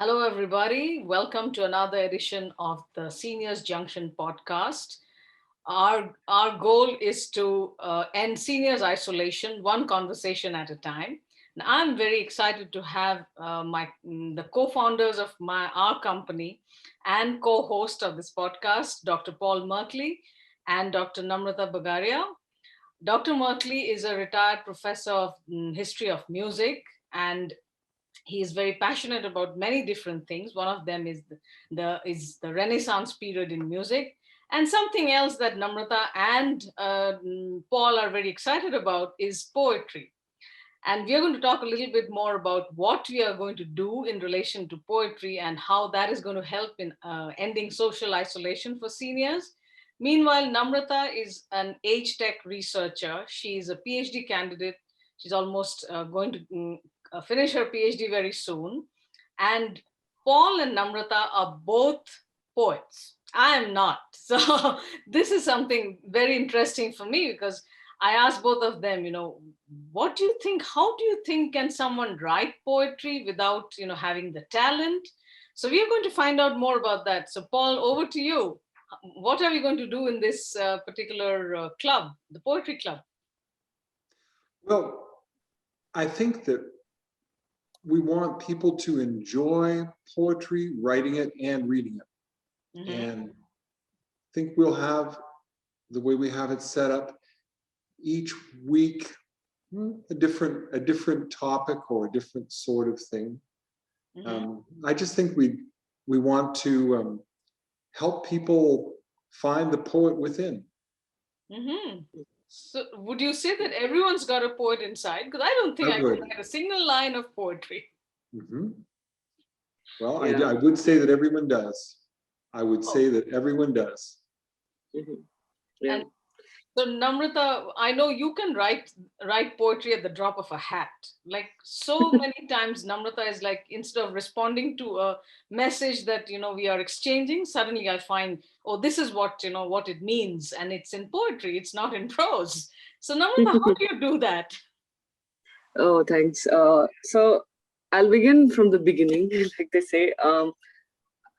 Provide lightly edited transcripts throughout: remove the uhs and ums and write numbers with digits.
Hello, everybody. Welcome to another edition of the Seniors Junction podcast. Our goal is to end seniors isolation one conversation at a time. And I'm very excited to have the co-founders of our company and co-host of this podcast, Dr. Paul Merkley and Dr. Namrata Bagaria. Dr. Merkley is a retired professor of history of music, and he is very passionate about many different things. One of them is the Renaissance period in music, and something else that Namrata and Paul are very excited about is poetry. And we are going to talk a little bit more about what we are going to do in relation to poetry and how that is going to help in ending social isolation for seniors. Meanwhile, Namrata is an age tech researcher. She is a PhD candidate. She's almost going to finish her PhD very soon. And Paul and Namrata are both poets. I am not. So this is something very interesting for me because I asked both of them, what do you think? How do you think can someone write poetry without, having the talent? So we are going to find out more about that. So Paul, over to you. What are we going to do in this particular club, the poetry club? Well, I think that we want people to enjoy poetry, writing it and reading it. Mm-hmm. And I think we'll have, the way we have it set up, each week a different topic or a different sort of thing. Mm-hmm. I just think we want to help people find the poet within. Mm-hmm. So would you say that everyone's got a poet inside? Because I don't think I could write a single line of poetry. Mm-hmm. Well, yeah. I would say that everyone does. I would say that everyone does. Mm-hmm. Yeah. And so Namrata, I know you can write poetry at the drop of a hat. Like so many times Namrata is like, instead of responding to a message that, we are exchanging, suddenly I find, oh, this is what, what it means. And it's in poetry, it's not in prose. So Namrata, how do you do that? Oh, thanks. So I'll begin from the beginning, like they say.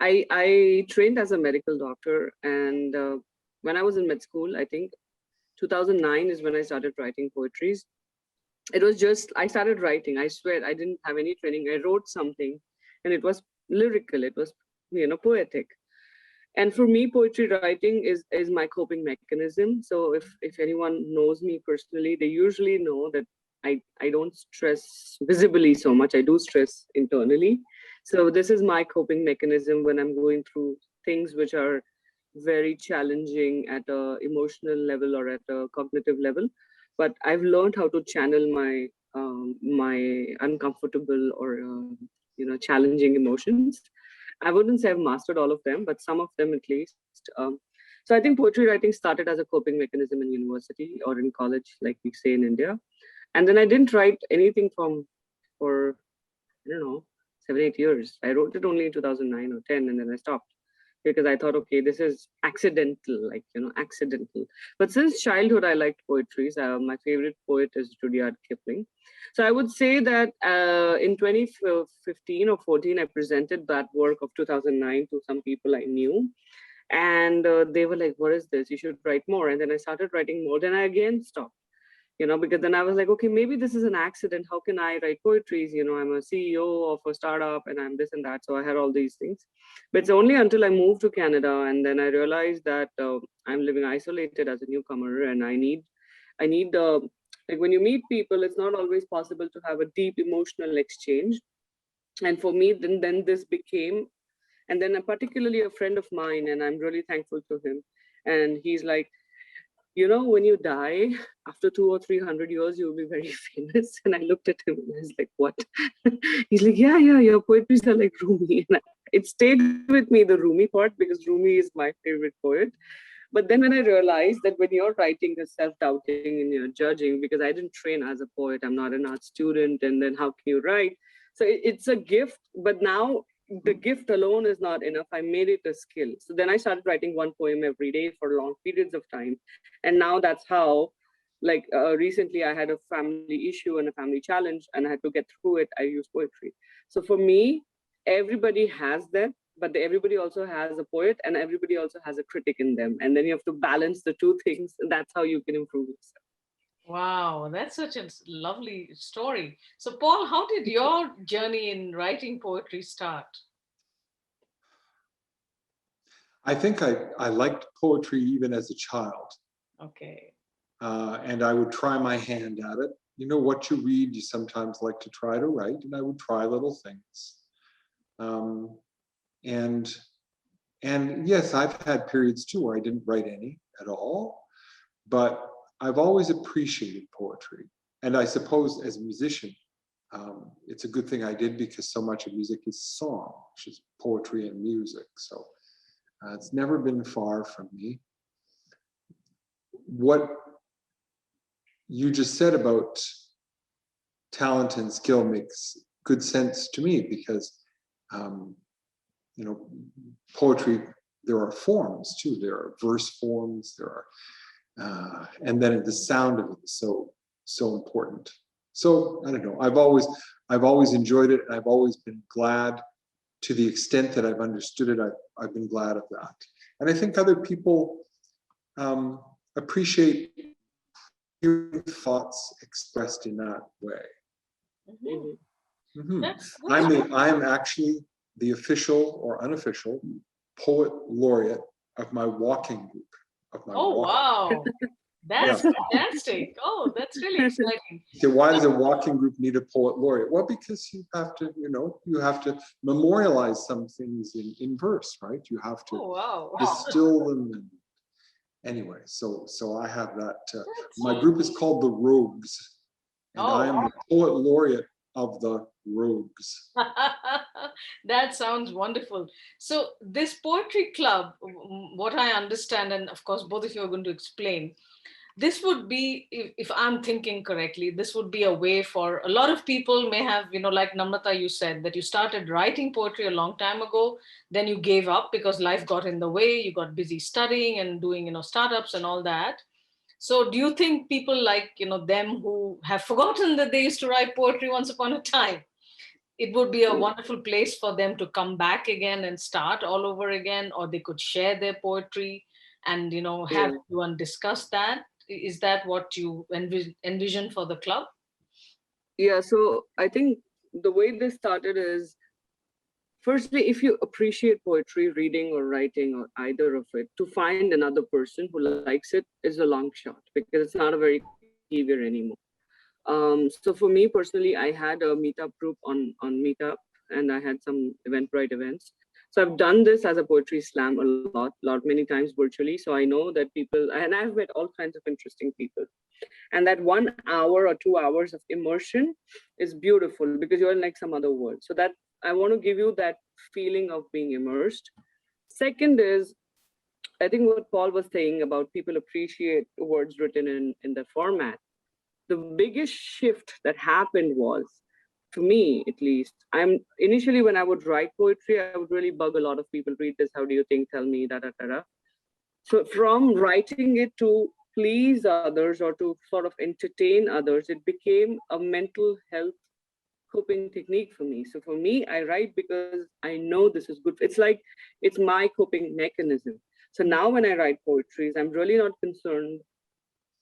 I trained as a medical doctor, and when I was in med school, I think 2009 is when I started writing poetries. It was just, I started writing. I swear, I didn't have any training. I wrote something and it was lyrical. It was, poetic. And for me, poetry writing is my coping mechanism. So if anyone knows me personally, they usually know that I don't stress visibly so much. I do stress internally. So this is my coping mechanism when I'm going through things which are very challenging at a emotional level or at a cognitive level. But I've learned how to channel my my uncomfortable or challenging emotions. I wouldn't say I've mastered all of them, but some of them at least. So I think poetry writing started as a coping mechanism in university or in college, like we say in India. And then I didn't write anything for I don't know, 7-8 years. I wrote it only in 2009 or 10, and then I stopped because I thought, okay, this is accidental, accidental. But since childhood, I liked poetry. My favorite poet is Rudyard Kipling. So I would say that in 2015 or 14, I presented that work of 2009 to some people I knew. And they were like, what is this? You should write more. And then I started writing more. Then I again stopped. Because then I was like, okay, maybe this is an accident. How can I write poetries? I'm a CEO of a startup and I'm this and that. So I had all these things. But it's only until I moved to Canada and then I realized that I'm living isolated as a newcomer and I need like when you meet people, it's not always possible to have a deep emotional exchange. And for me, then this became, and then particularly a friend of mine, and I'm really thankful to him. And he's like, when you die, after 200 or 300 years, you'll be very famous. And I looked at him and I was like, what? He's like, yeah, your poetries are like Rumi. And it stayed with me, the Rumi part, because Rumi is my favorite poet. But then when I realized that when you're writing, you're self-doubting and you're judging, because I didn't train as a poet, I'm not an art student, and then how can you write? So it's a gift, but now the gift alone is not enough. I made it a skill. So then I started writing one poem every day for long periods of time. And now that's how, like recently I had a family issue and a family challenge and I had to get through it. I use poetry. So for me, everybody has that, but everybody also has a poet and everybody also has a critic in them. And then you have to balance the two things. And that's how you can improve yourself. Wow, that's such a lovely story. So, Paul, how did your journey in writing poetry start? I think I liked poetry even as a child. Okay. And I would try my hand at it. You know, what you read, you sometimes like to try to write, and I would try little things. Um, and yes, I've had periods too where I didn't write any at all, but I've always appreciated poetry. And I suppose as a musician, it's a good thing I did, because so much of music is song, which is poetry and music. So it's never been far from me. What you just said about talent and skill makes good sense to me, because you know, poetry, there are forms too. There are verse forms, there are and then the sound of it is so important. So I don't know, I've always enjoyed it, and I've always been glad, to the extent that I've understood it, I've been glad of that. And I think other people appreciate hearing thoughts expressed in that way. Mm-hmm. Mm-hmm. That's I'm actually the official or unofficial poet laureate of my walking group. wow. That's Yeah. fantastic. Oh, that's really exciting. So why does a walking group need a poet laureate? Well, because you have to memorialize some things in verse, right? You have to Oh, wow. distill them. And anyway, so I have that. My So, group is called the Rogues, and I am oh, the poet laureate of the Rogues. that sounds wonderful. So, this poetry club, what I understand, and of course, both of you are going to explain, this would be, if I'm thinking correctly, this would be a way for a lot of people may have, like Namrata, you said that you started writing poetry a long time ago, then you gave up because life got in the way, you got busy studying and doing, startups and all that. So do you think people like, them who have forgotten that they used to write poetry once upon a time, it would be a wonderful place for them to come back again and start all over again, or they could share their poetry and, have Yeah. everyone discuss that? Is that what you envision for the club? Yeah. So I think the way this started is, firstly, if you appreciate poetry, reading or writing or either of it, to find another person who likes it is a long shot, because it's not a very common behavior anymore. So for me personally, I had a meetup group on Meetup, and I had some Eventbrite events. So I've done this as a poetry slam a lot, many times virtually. So I know that people, and I've met all kinds of interesting people. And that 1 hour or 2 hours of immersion is beautiful, because you're in like some other world. So that I want to give you that feeling of being immersed. Second is, I think what Paul was saying about people appreciate words written in the format. The biggest shift that happened was, for me at least, I'm initially, when I would write poetry, I would really bug a lot of people. Read this, how do you think, tell me, da da da da. So from writing it to please others or to sort of entertain others, it became a mental health coping technique for me. So for me, I write because I know this is good. It's like, it's my coping mechanism. So now when I write poetries, I'm really not concerned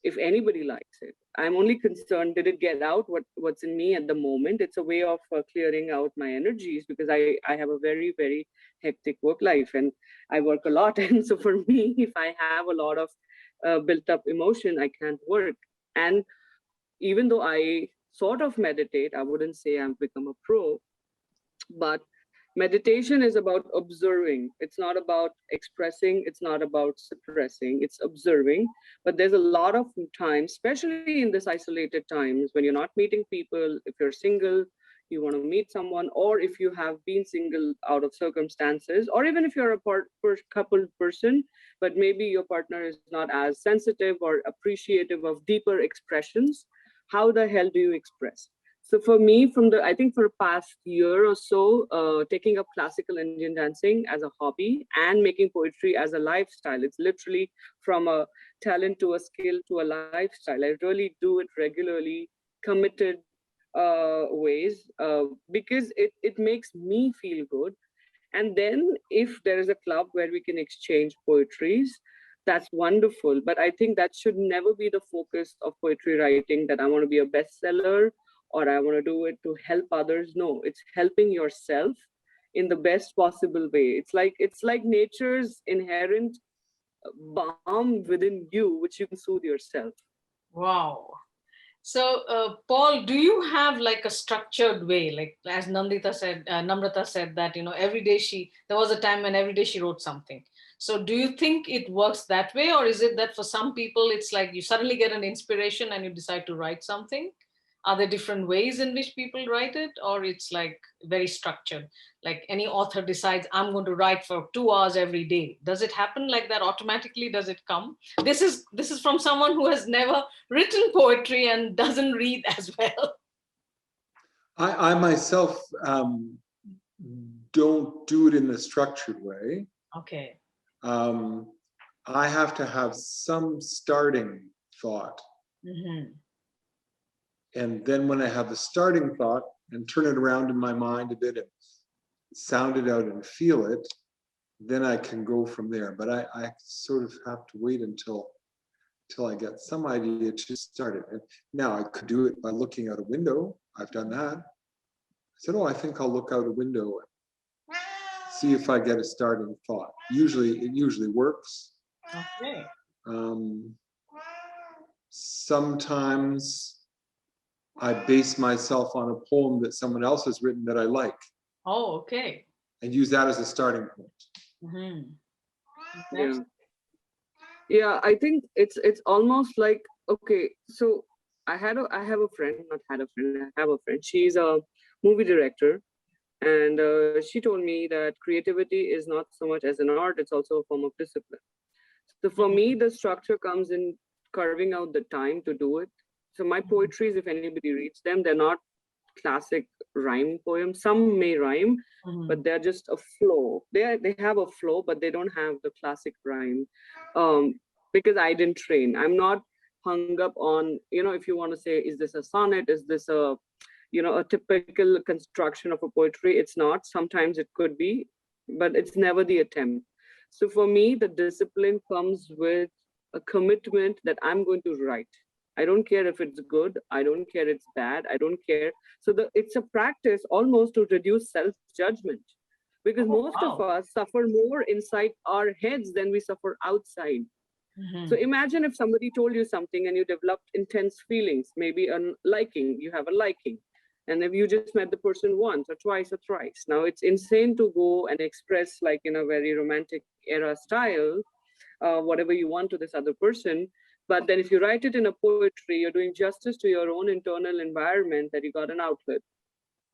if anybody likes it. I'm only concerned, did it get out what's in me at the moment? It's a way of clearing out my energies, because I have a very hectic work life, and I work a lot. And so for me, if I have a lot of built up emotion, I can't work. And even though I sort of meditate, I wouldn't say I've become a pro, but meditation is about observing. It's not about expressing, it's not about suppressing, it's observing. But there's a lot of times, especially in this isolated times, when you're not meeting people, if you're single, you want to meet someone, or if you have been single out of circumstances, or even if you're a coupled person, but maybe your partner is not as sensitive or appreciative of deeper expressions, how the hell do you express? So for me, I think for the past year or so, taking up classical Indian dancing as a hobby and making poetry as a lifestyle, it's literally from a talent to a skill to a lifestyle. I really do it regularly, committed ways, because it makes me feel good. And then if there is a club where we can exchange poetries, that's wonderful. But I think that should never be the focus of poetry writing, that I want to be a bestseller or I want to do it to help others. No, it's helping yourself in the best possible way. It's like nature's inherent balm within you, which you can soothe yourself. Wow. So, Paul, do you have like a structured way? Like as Namrata said that, every day there was a time when every day she wrote something. So do you think it works that way? Or is it that for some people, it's like you suddenly get an inspiration and you decide to write something? Are there different ways in which people write it? Or it's like very structured? Like any author decides, I'm going to write for 2 hours every day. Does it happen like that automatically? Does it come? This is from someone who has never written poetry and doesn't read as well. I myself don't do it in a structured way. Okay. I have to have some starting thought. Mm-hmm. And then when I have the starting thought and turn it around in my mind a bit and sound it out and feel it, then I can go from there. But I sort of have to wait until I get some idea to start it. And now I could do it by looking out a window. I've done that. I said, I think I'll look out a window and see if I get a starting thought. It usually works. Okay. Sometimes I base myself on a poem that someone else has written that I like. Oh, okay. And use that as a starting point. Mm-hmm. Yeah. Yeah, I think it's almost like, okay, so I have a friend, not had a friend, I have a friend. She's a movie director, and she told me that creativity is not so much as an art, it's also a form of discipline. So for me, the structure comes in carving out the time to do it. So my poetries, if anybody reads them, they're not classic rhyme poems. Some may rhyme, but they're just a flow. They have a flow, but they don't have the classic rhyme. Because I didn't train. I'm not hung up on, if you want to say, is this a sonnet? Is this a typical construction of a poetry? It's not. Sometimes it could be, but it's never the attempt. So for me, the discipline comes with a commitment that I'm going to write. I don't care if it's good. I don't care it's bad. I don't care. So it's a practice almost to reduce self-judgment, because most of us suffer more inside our heads than we suffer outside. So imagine if somebody told you something and you developed intense feelings, maybe a liking, you have a liking. And if you just met the person once or twice or thrice, now it's insane to go and express like in a very romantic era style, whatever you want to this other person. But then if you write it in a poetry, you're doing justice to your own internal environment that you got an outlet.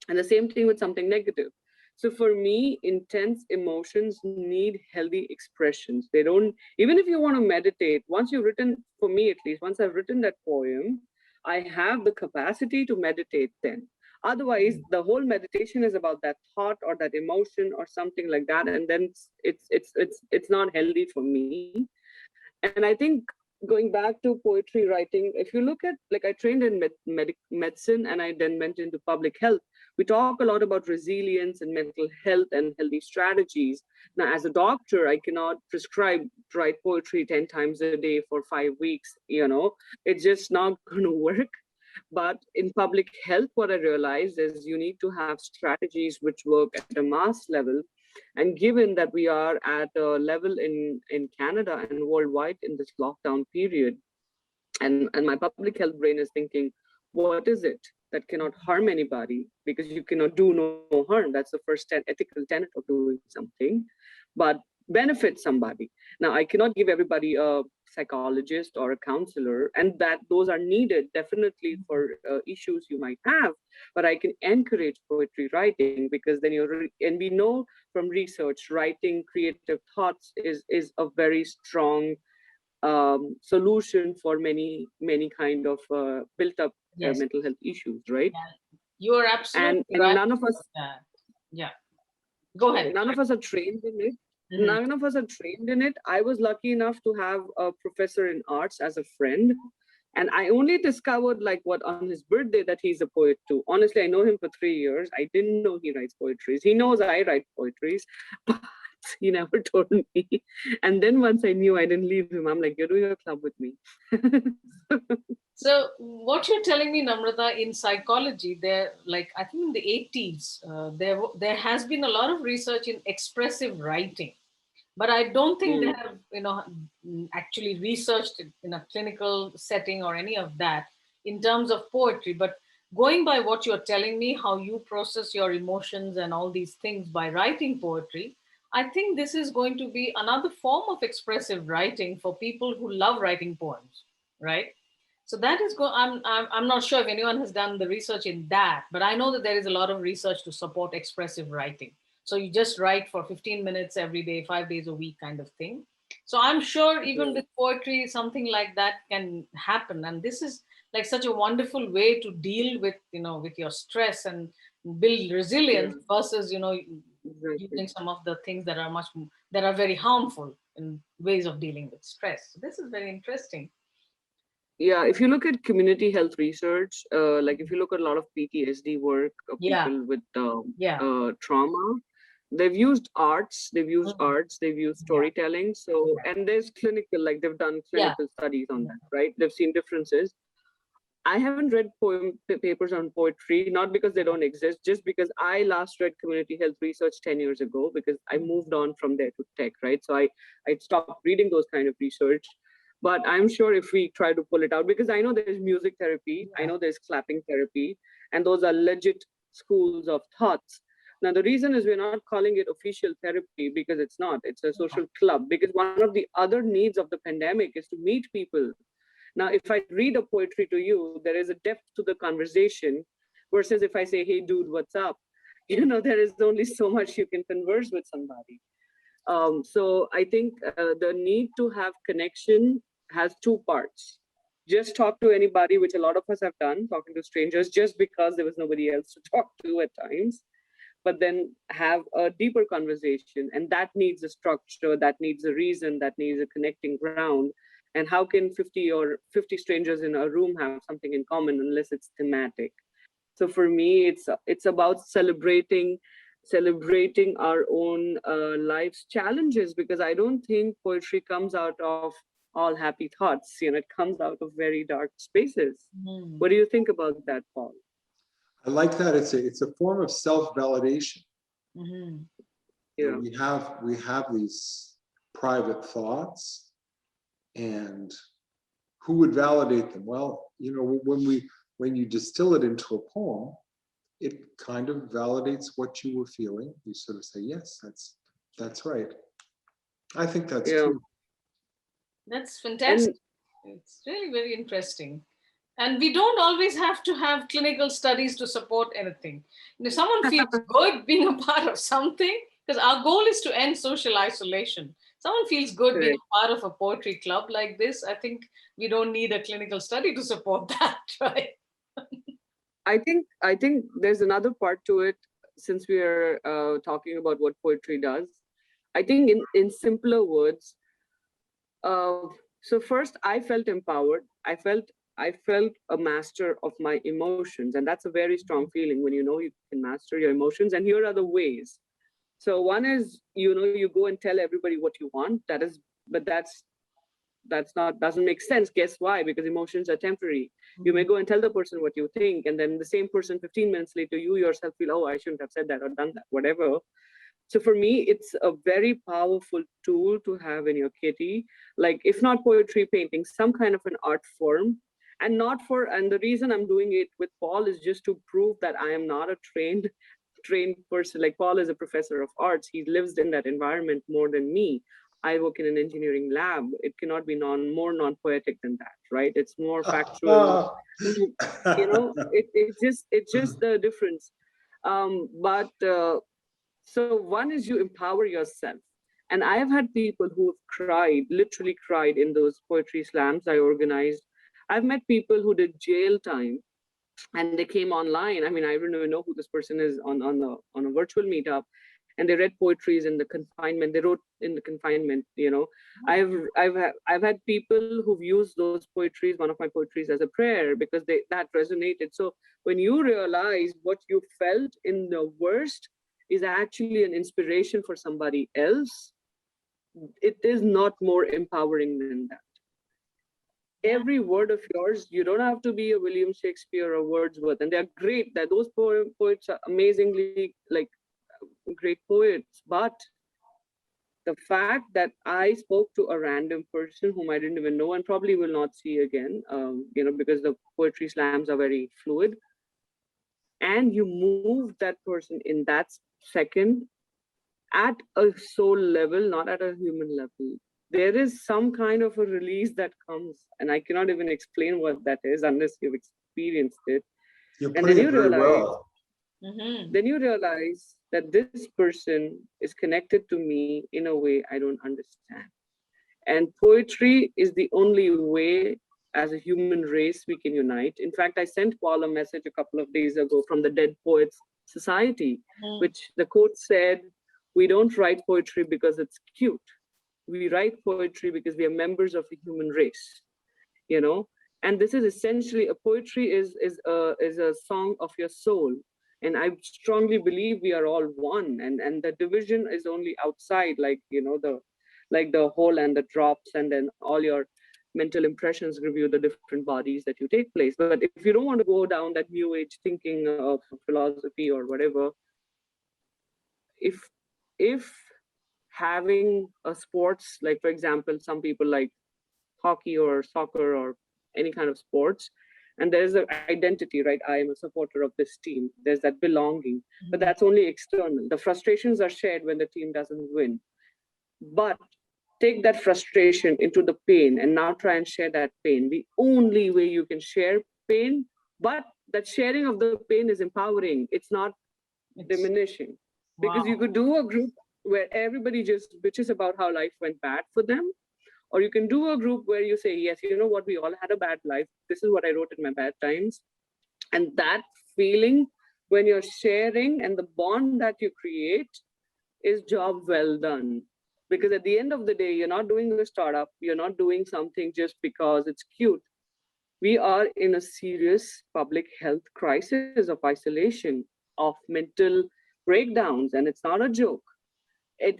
And the same thing with something negative. So for me, intense emotions need healthy expressions. They don't, even if you want to meditate, once you've written, for me at least, once I've written that poem, I have the capacity to meditate then. Otherwise, the whole meditation is about that thought or that emotion or something like that. And then it's not healthy for me. And I think going back to poetry writing, if you look at, like I trained in medicine and I then went into public health, we talk a lot about resilience and mental health and healthy strategies. Now, as a doctor, I cannot prescribe write poetry 10 times a day for 5 weeks, it's just not going to work. But in public health, what I realized is you need to have strategies which work at a mass level. And given that we are at a level in Canada and worldwide in this lockdown period, and my public health brain is thinking, what is it that cannot harm anybody? Because you cannot do no harm. That's the first ethical tenet of doing something, but benefit somebody. Now, I cannot give everybody a psychologist or a counselor, and that those are needed definitely for issues you might have. But I can encourage poetry writing, because then and we know from research, writing creative thoughts is a very strong solution for many kind of built up Yes. mental health issues, right? Yeah. You are absolutely And right. none of us, Yeah. Go ahead. none of us are trained in it. Mhm. None of us are trained in it. I was lucky enough to have a professor in arts as a friend, and I only discovered like what on his birthday that he's a poet too. Honestly, I know him for 3 years. I didn't know he writes poetries. He knows I write poetries, but he never told me. And then once I knew, I didn't leave him. I'm like, you're doing a club with me. So what you're telling me, Namrata, in psychology, there, like I think in the 80s, there has been a lot of research in expressive writing, but I don't think they Mm, have, actually researched it in a clinical setting or any of that in terms of poetry. But going by what you're telling me, how you process your emotions and all these things by writing poetry, I think this is going to be another form of expressive writing for people who love writing poems, right? So that is I'm not sure if anyone has done the research in that, but I know that there is a lot of research to support expressive writing. So you just write for 15 minutes every day, 5 days a week kind of thing. So I'm sure even mm, with poetry, something like that can happen. And this is like such a wonderful way to deal with, with your stress and build yeah, resilience versus, exactly. using some of the things that are that are very harmful in ways of dealing with stress. So this is very interesting. Yeah, if you look at community health research, like if you look at a lot of PTSD work of Yeah. people with Yeah. trauma, Mhm. they've used Yeah. storytelling. So, Yeah. and there's clinical, like they've done Yeah. clinical studies on Yeah. that, right? They've seen differences. I haven't read papers on poetry, not because they don't exist, just because I last read community health research 10 years ago, because I Mhm. moved on from there to tech, right? So I stopped reading those kind of research. But I'm sure if we try to pull it out, because I know there's music therapy, I Yeah. know there's clapping therapy, and those are legit schools of thoughts. Now, the reason is we're not calling it official therapy because it's not, it's a Yeah. social club. Because one of the other needs of the pandemic is to meet people. Now, if I read a poetry to you, there is a depth to the conversation versus if I say, hey, dude, what's up? There is only so much you can converse with somebody. So I think the need to have connection has two parts. Just talk to anybody, which a lot of us have done, talking to strangers, just because there was nobody else to talk to at times. But then have a deeper conversation, and that needs a structure, that needs a reason, that needs a connecting ground. And how can 50 strangers in a room have something in common unless it's thematic? So for me, it's about celebrating our own life's challenges, because I don't think poetry comes out of all happy thoughts. It comes out of very dark spaces. Mhm. What do you think about that, Paul? I like that. It's a form of self-validation. Mhm. Yeah. We have these private thoughts, and who would validate them? Well, when you distill it into a poem, it kind of validates what you were feeling. You sort of say, yes, that's right. I think that's Yeah. true. That's And fantastic. It's really very interesting. And we don't always have to have clinical studies to support anything. And if someone feels good being a part of something, because our goal is to end social isolation, someone feels good being correct. a part of a poetry club like this, I think we don't need a clinical study to support that, right? I think there's another part to it, since we are talking about what poetry does. I think in simpler words, uh, so first I felt empowered. I felt a master of my emotions, and that's a very strong feeling when you know you can master your emotions. And here are the ways. So one is, you go and tell everybody what you want. But that's not doesn't make sense. Guess why? Because emotions are temporary. You may Mhm. go and tell the person what you think, and then the same person 15 minutes later, you yourself feel, oh, I shouldn't have said that or done that, whatever. So for me, it's a very powerful tool to have in your kitty. Like, if not poetry, painting, some kind of an art form. And the reason I'm doing it with Paul is just to prove that I am not a trained person. Like, Paul is a professor of arts. He lives in that environment more than me. I work in an engineering lab. It cannot be more non-poetic than that, right? It's more factual. It's just the difference. But so one is you empower yourself. And I have had people who have cried, literally cried in those poetry slams I organized. I've met people who did jail time and they came online. I mean, I don't even know who this person is on a virtual meetup, and they read poetries in the confinement. They wrote in the confinement. I've had people who've used those poetries, one of my poetries, as a prayer because that resonated. So when you realize what you felt in the worst is actually an inspiration for somebody else, it is not more empowering than that. Every word of yours, you don't have to be a William Shakespeare or Wordsworth, and they're great. That those poets are amazingly like great poets, but the fact that I spoke to a random person whom I didn't even know and probably will not see again, because the poetry slams are very fluid, and you move that person in that second at a soul level, not at a human level. There is some kind of a release that comes, and I cannot even explain what that is unless you've experienced it. You're And then putting you it very realize, well. then you realize that this person is connected to me in a way I don't understand. And poetry is the only way as a human race we can unite. In fact, I sent Paul a message a couple of days ago from the Dead Poets Society, which the quote said, "We don't write poetry because it's cute. We write poetry because we are members of a human race." And this is essentially a poetry is a song of your soul. And I strongly believe we are all one, and the division is only outside, the hole and the drops, and then all your mental impressions give you the different bodies that you take place. But if you don't want to go down that new age thinking of philosophy or whatever, if having a sports, like for example, some people like hockey or soccer or any kind of sports, and there's an identity, right? I am a supporter of this team. There's that belonging, but that's only external. The frustrations are shared when the team doesn't win. But take that frustration into the pain and now try and share that pain. The only way you can share pain, but that sharing of the pain is empowering. It's not diminishing. Because you could do a group where everybody just bitches about how life went bad for them, or you can do a group where you say, yes, you know what, we all had a bad life. This is what I wrote in my bad times. And that feeling when you're sharing and the bond that you create is job well done. Because at the end of the day, you're not doing a startup, you're not doing something just because it's cute. We are in a serious public health crisis of isolation, of mental breakdowns, and it's not a joke.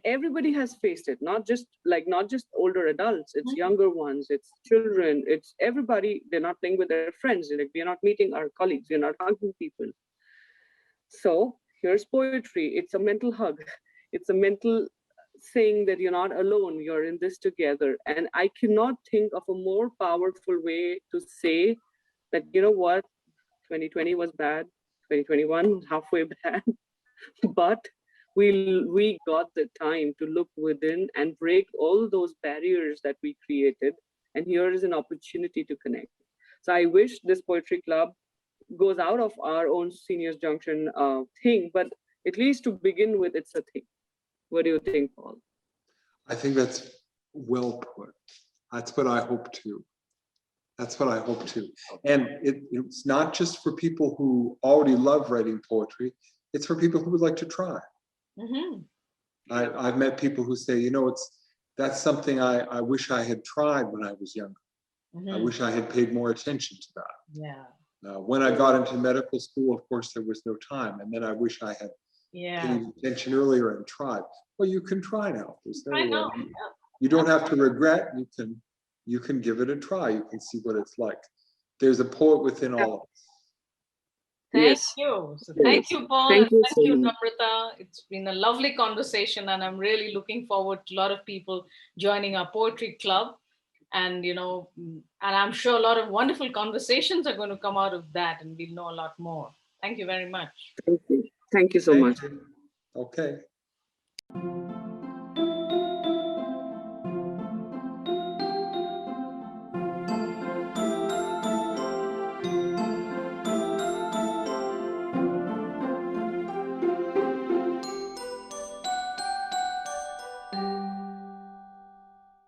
Everybody has faced it, not just older adults, it's younger ones, it's children, it's everybody. They're not playing with their friends, like we're not meeting our colleagues, we're not hugging people. So here's poetry. It's a mental hug. It's a mental saying that you're not alone, you're in this together. And I cannot think of a more powerful way to say that, you know what, 2020 was bad, 2021 halfway bad, but we got the time to look within and break all those barriers that we created. And here is an opportunity to connect. So I wish this poetry club goes out of our own Seniors Junction thing, but at least to begin with, it's a thing. What do you think, Paul? I think that's well put. That's what I hope to. That's what I hope to. And it's not just for people who already love writing poetry, it's for people who would like to try. I've met people who say, that's something I wish I had tried when I was younger. I wish I had paid more attention to that. Yeah. When I got into medical school, of course, there was no time. And then I wish I had paid attention earlier and tried. Well, you can try now. You don't have to regret. You can give it a try. You can see what it's like. There's a poet within all of us. Thank you. So thank you, Paul. Thank you, Namrata. It's been a lovely conversation, and I'm really looking forward to a lot of people joining our poetry club. And I'm sure a lot of wonderful conversations are going to come out of that, and we'll know a lot more. Thank you very much. Thank you. Thank you so much. Okay.